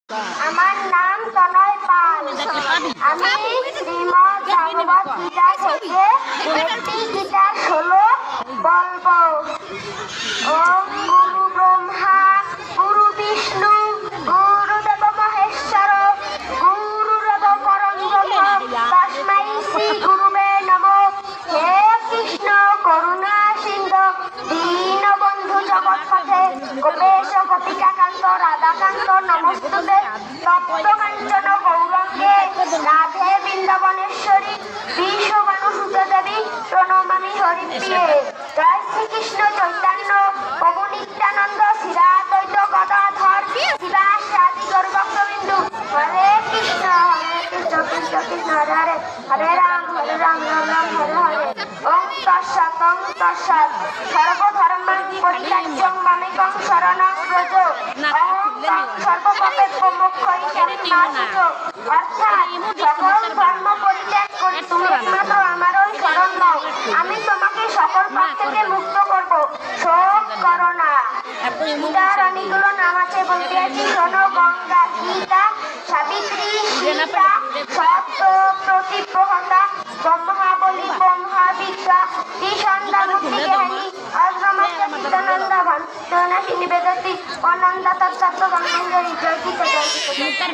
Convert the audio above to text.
আমার নাম তনয় পাল। আমি শ্রীমদ ভাগবত গীতা থেকে একটি গীতা হলো বলবো। ওম গুরু ব্রহ্মা গুরু বিষ্ণু গুরুদেব মহেশ্বর গুরুরেব পরম ব্রহ্ম তস্मै শ্রী গুরুবে নমঃ। হে কৃষ্ণ করুণা সিন্ধু দীনবন্ধু জগৎপথে গোপেশ গোপিকাকান্ত রাধাকান্ত নমস্তুতে। তপ্তকাঞ্চন গৌরাঙ্গে রাধে বৃন্দাবনেশ্বরী বিশ্ববানুসুতে দেবী প্রণমামি হরিপ্রিয়ে। জয় শ্রীকৃষ্ণ চৈতন্য প্রভু নিত্যানন্দ শ্রীরাদ্বৈত গদাধর শিবাসাদি গৌরভক্তবিন্দু। হরে কৃষ্ণ কৃষ্ণ কৃষ্ণ হরে হরে হরে রাম রাম রাম হরে হরে। ওং তৎসৎ ওং তৎসৎ। সর্বধর্মাণ পরিত্যাজ্যং মামেকং শরণং ব্রজ। অহং সর্বপাপেভ্যো মোক্ষয়িষ্যামি মা শুচো। অর্থাৎ সকল ধর্ম পরিত্যাগ করে তুমি একমাত্র আমারই শরণ নাও, আমি তোমাকে সকল পাপ থেকে মুক্ত করব, শোক করো না। গীতার অনেকগুলো নাম আছে, বলতে আছি শোনো। গঙ্গা, গীতা, সাবিত্রী, সীতা, সত্য, প্রতিপ্রহতা, ব্রহ্মাবলী, ব্রহ্মাবিদ্যা, ত্রিসন্ধ্যা, মুক্তিজ্ঞানী, অগ্রমস্য চিত্তানন্দ, ভানুনাশিনী বেদতি, অনন্দা তত্ত্ব গঙ্গেন্দ্র জয় গীতা জয় গীতা।